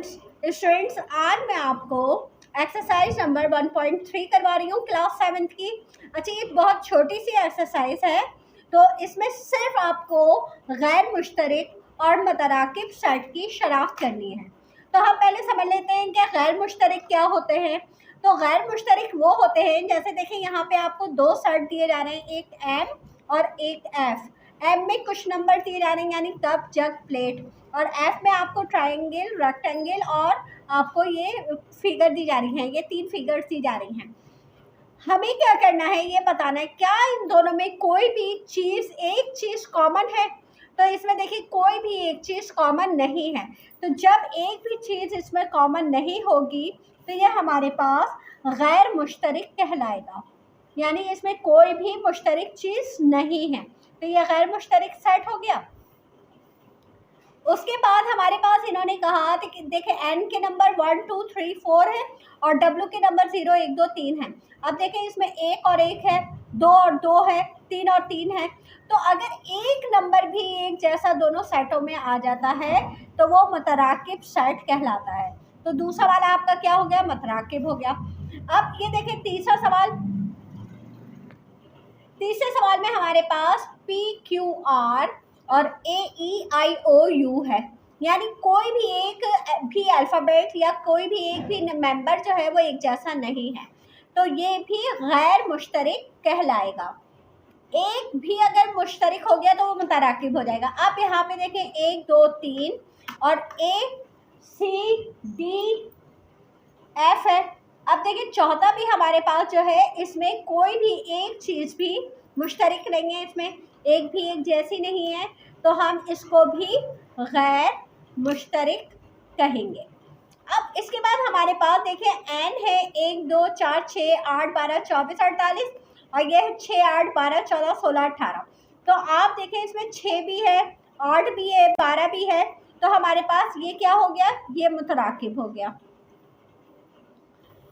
Students आज मैं आपको एक्सरसाइज नंबर 1.3 करवा रही हूँ क्लास 7th की। अच्छा, ये बहुत छोटी सी एक्सरसाइज है, तो इसमें सिर्फ आपको गैर मुश्तरक और मुतराकिब सेट की शनाख्त करनी है। तो हम पहले समझ लेते हैं कि गैर मुश्तरक क्या होते हैं। तो गैर मुश्तरक वो होते हैं, जैसे देखें यहाँ पे आपको दो सेट दिए जा रहे हैं, एक एम और एक एफ। एम में कुछ नंबर दिए जा रहे हैं यानी कप, जग, प्लेट, और एफ में आपको ट्रायंगल, रेक्टेंगल और आपको ये फिगर दी जा रही हैं, ये तीन फिगर्स दी जा रही हैं। हमें क्या करना है, ये बताना है क्या इन दोनों में कोई भी चीज़, एक चीज़ कॉमन है। तो इसमें देखिए कोई भी एक चीज़ कॉमन नहीं है। तो जब एक भी चीज़ इसमें कॉमन नहीं होगी तो ये हमारे पास गैर मुश्तरक कहलाएगा, यानी इसमें कोई भी मुश्तरक चीज़ नहीं है। तो ये गैर मुश्तरक सेट हो गया। उसके बाद हमारे पास इन्होंने कहा कि देखें एन के नंबर 1 2 3 4 है और डब्ल्यू के नंबर 0 1 2 3 है। अब देखें इसमें एक और एक है, दो और दो है, तीन और तीन है। तो अगर एक नंबर भी एक जैसा दोनों सेटों में आ जाता है तो वो मुतराकिब सेट कहलाता है। तो दूसरा वाला आपका क्या हो गया, मुतराकिब हो गया। अब ये देखें तीसरा सवाल। तीसरे सवाल में हमारे पास पी क्यू आर और AEIOU है, यानी कोई भी एक भी अल्फ़ाबेट या कोई भी एक भी मेंबर जो है वो एक जैसा नहीं है, तो ये भी गैर मुश्तरक कहलाएगा। एक भी अगर मुश्तरक हो गया तो वो मुतराकिब हो जाएगा। आप यहाँ पे देखें 1 2 3 और ACDF है। अब देखिए चौथा भी हमारे पास जो है, इसमें कोई भी एक चीज़ भी मुश्तरक नहीं है, इसमें एक भी एक जैसी नहीं है, तो हम इसको भी गैर मुश्तरक कहेंगे। अब इसके बाद हमारे पास देखिए एन है 1 2 4 6 8 12 24 48 और ये है 6 8 12 14 16 18। तो आप देखें इसमें 6 भी है, 8 भी है, 12 भी है, तो हमारे पास ये क्या हो गया, ये मुतराकिब हो गया।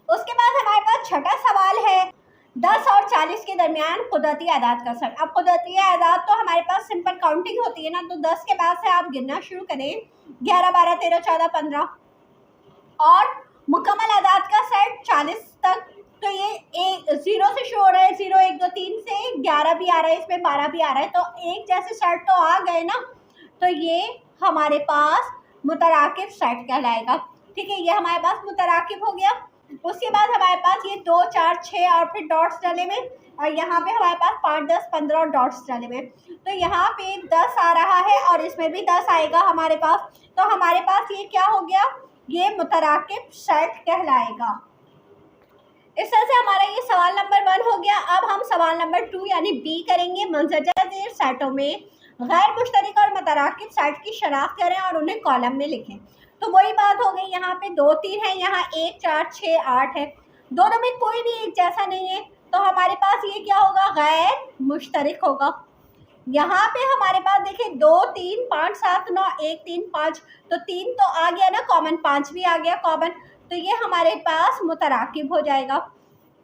उसके बाद हमारे पास छठा सवाल है 10 और 40 के दरमियान कुदरती आदाद का सेट। अब कुदरती आदाद तो हमारे पास सिंपल काउंटिंग होती है ना, तो 10 के बाद से आप गिनना शुरू करें, 11 12 13 14 15 और मुकम्मल आदाद का सेट 40 तक। तो ये 0 से शुरू हो रहा है, 0 1 2 3 से 11 भी आ रहा है, इसमें 12 भी आ रहा है, तो एक जैसे सेट तो आ गए ना, तो ये हमारे पास मुतराकिब सेट कहलाएगा। ठीक है, ये हमारे पास मुतराकिब हो गया। उसके बाद हमारे पास ये 2 4 6 और फिर डॉट्स डाले में, और यहाँ पे हमारे पास 5 10 15 और डॉट्स डाले में, तो यहाँ पे 10 आ रहा है और इसमें भी 10 आएगा हमारे पास। तो हमारे पास ये क्या हो गया, ये मुतराकिब सेट कहलाएगा। इस तरह से हमारा ये सवाल नंबर 1 हो गया। अब हम सवाल नंबर 2 यानी बी करेंगे। मंजर ज़ेर सेटों में गैर मुश्तरक और मुतराकिब सेट की शनाख्त करें और उन्हें कॉलम में लिखें। तो वही बात हो गई, यहाँ पे 2 3 है, यहाँ 1 4 6 8 है, दोनों में कोई भी एक जैसा नहीं है, तो हमारे पास ये क्या होगा, गैर मुश्तरक होगा। यहाँ पे हमारे पास देखिए 2 3 5 7 9 1 3 5, तो 3 तो आ गया ना कॉमन, 5 भी आ गया कॉमन, तो ये हमारे पास मुतराकिब हो जाएगा।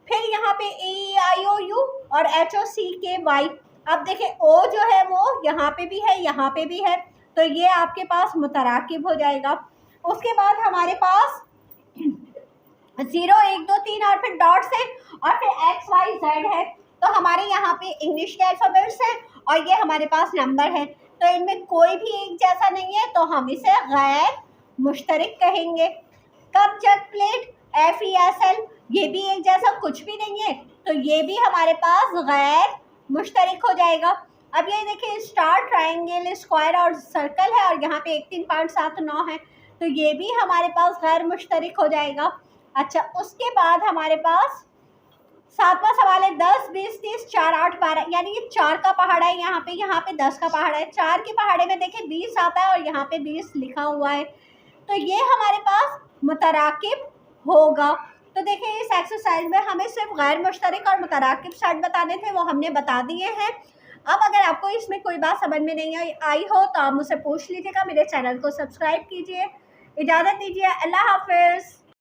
फिर यहाँ पे AEIOU और HOCKY। अब देखिए O जो है वो यहाँ पे भी है, यहाँ पे भी है, तो ये आपके पास मुतराकिब हो जाएगा। उसके बाद हमारे पास 0 1 2 3 और फिर डॉट्स है और फिर XYZ है, तो हमारे यहाँ पे इंग्लिश के अल्फ़ाबेट्स हैं और ये हमारे पास नंबर है, तो इनमें कोई भी एक जैसा नहीं है, तो हम इसे गैर मुश्तरक कहेंगे। कप, जग, प्लेट FESL, ये भी एक जैसा कुछ भी नहीं है, तो ये भी हमारे पास गैर मुश्तरक हो जाएगा। अब ये देखिए स्टार, ट्रायंगल, स्क्वायर और सर्कल है और यहाँ पे 1 3 5 7 9 है, तो ये भी हमारे पास गैर मुश्तरक हो जाएगा। अच्छा, उसके बाद हमारे पास 7वां सवाल है 10 20 30 4 8 12, यानी ये 4 का पहाड़ा है, यहाँ पे 10 का पहाड़ा है। 4 के पहाड़े में देखिए 20 आता है और यहाँ पे 20 लिखा हुआ है, तो ये हमारे पास मुतराकिब होगा। तो देखिए इस एक्सरसाइज में हमें सिर्फ गैर मुश्तरक और मुतराकिब सेट बताने थे, वो हमने बता दिए हैं। अब अगर आपको इसमें कोई बात समझ में नहीं आई हो तो आप मुझसे पूछ लीजिएगा। मेरे चैनल को सब्सक्राइब कीजिए। इजाज़त दीजिए, अल्लाह हाफ़िज़।